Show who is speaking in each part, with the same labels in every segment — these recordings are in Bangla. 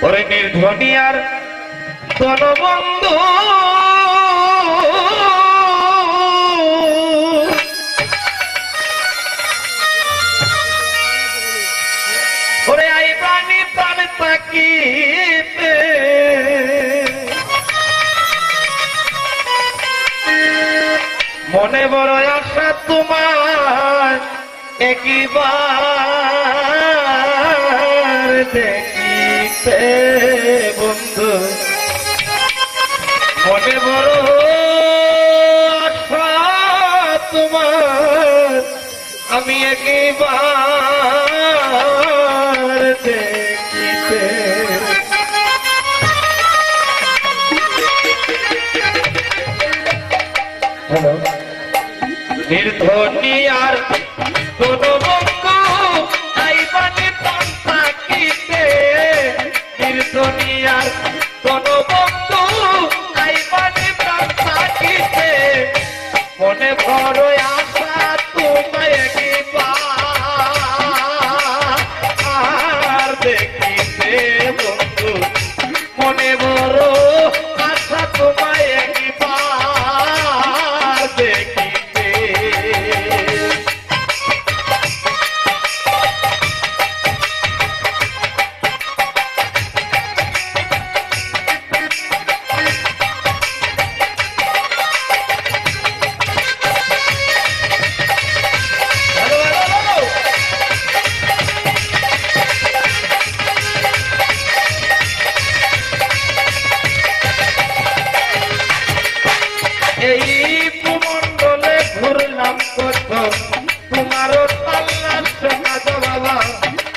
Speaker 1: ওরে নির্ধনিয়ার দলবন্ধু ওরে আই প্রাণী প্রাণ তাকিতে মনে বড় আশা তোমার একবার দেখিতে বন্ধু মনে বড় আশা তোমার আমি একবার দেখিতে হ্যালো নির্ধনিয়ার কোনো বন্ধু আইবানি প্রাণ থাকিতে নির্ধনিয়ার কোনো বন্ধু আইবানি প্রাণ থাকিতে মনে বড় আশা তোমায় একবার দেখিতে বন্ধু মনে বড় আশা তোমায় একবার দেখিতে এই ভূমণ্ডলে ঘুরলাম কত তোমারও তাল্লাশে কাজ বাবা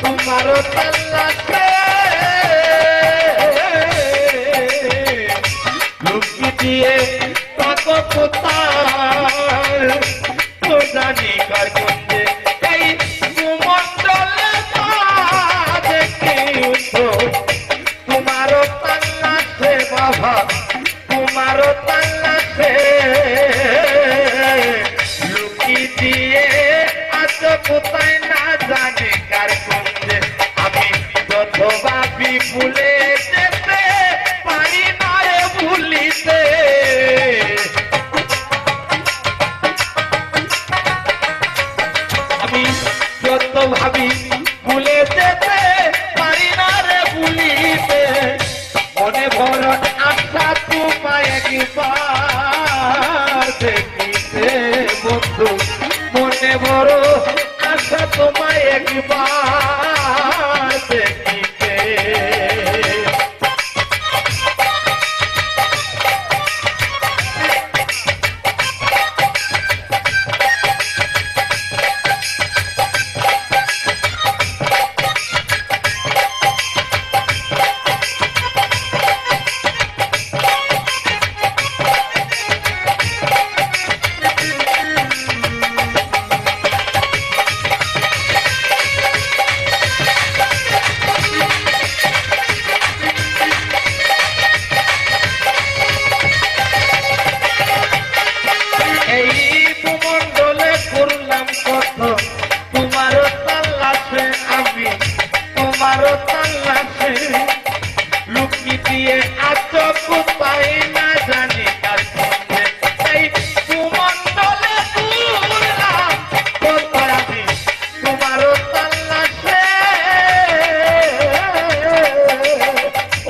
Speaker 1: তোমারও তাল্লাশে লুকি দিয়ে তাকো কোথায় তো জানি কার গঞ্জে এই ভূমণ্ডলে দেখি উঠো তোমারও তাল্লাশে বাবা তোমারও তাল্লাশে লুকি দিয়ে আছো কোথায় না জানি কার গঞ্জে আমি যত ভাবি ভুলে যেতে পারি না রে ভুলিতে আমি যত ভাবি ভুলে যেতে পারি না রে ভুলিতে মনে বড় আশা তোমায় একবার দেখিতে বন্ধু মনে বড় আশা তোমায় একবার দেখিতে তোমারও তাল্লাশে আমি তোমারও তাল্লাশে লুকি দিয়ে আছো কোথায় না জানি কার গঞ্জে এই ভূমণ্ডলে ঘুরলাম কোথায় আমি তোমারও তাল্লাশে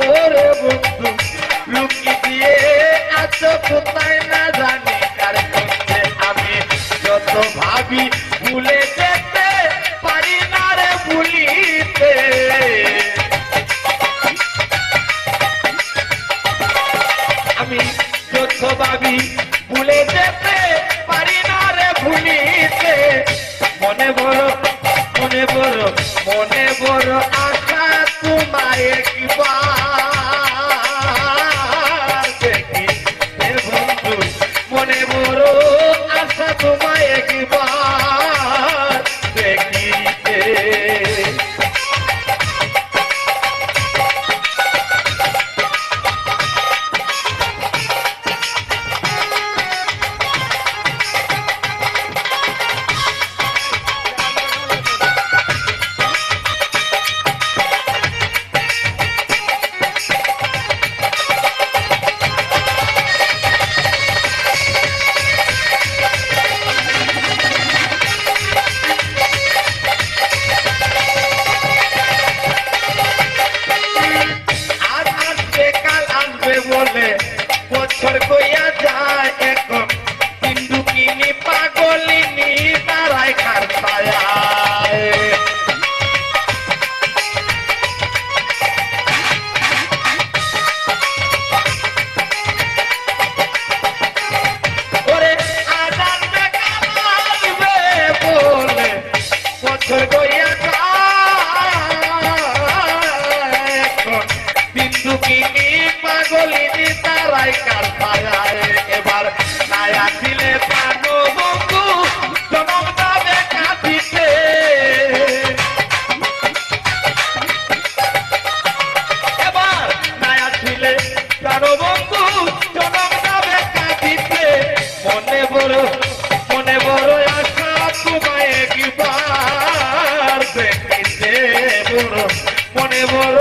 Speaker 1: ওরে বন্ধু লুকি দিয়ে আছো কোথায় না জানি কার গঞ্জে আমি যত ভাবি ভুলে যেতে পারি না রে ভুলিতে দুঃখিনী পাগলিনী তারাই কাল পাগায় এবার নায়া দিলে প্রাণ বন্ধু জনম যাবে কাঁদিতে এবার নায়া দিলে প্রাণ বন্ধু জনম যাবে কাঁদিতে মনে বড় আশা তোমায় একবার দেখিতে মনে বড়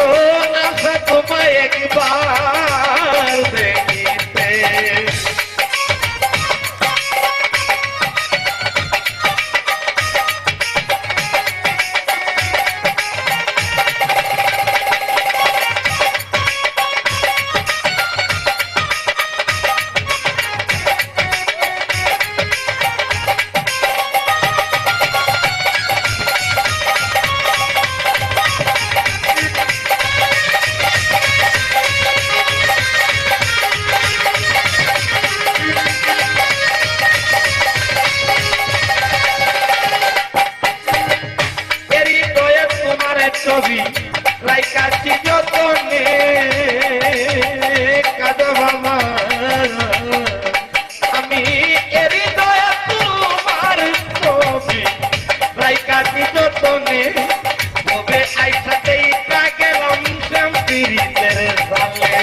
Speaker 1: আশা তোমায় একবার দেখিতে ছবি লাইকাছি যতনে কাঁদো বাবা আমি এরি দয়া তোমার ছবি লাইকাছি যতনে তবে আইসাতেই তা গেলাম শ্যামপিরিতের সালে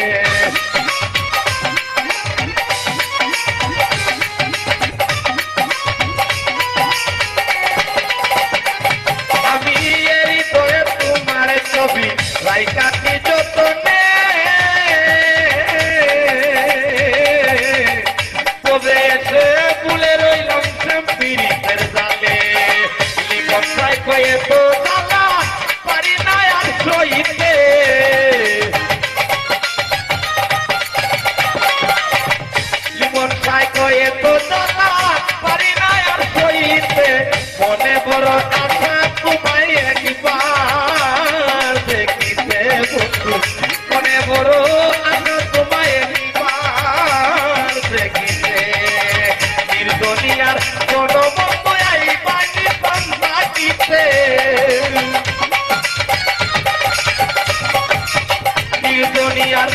Speaker 1: লাইকাছি যতনে তবে এসে ভুলে রইলাম শ্যামপিরিতের জালে লিমন সাই কয়ে তো জ্বালা পারি না আর সইতে লিমন সাই কয়ে তো জ্বালা পারি না আর সইতে মনে বড় আশা তোমায় একবার দেখিতে মনে বড় আশা তোমায় একবার দেখিতে নির্দনিয়ার কোন বন্ধু আইবানি পান্তাটিতে নির্দনিয়ার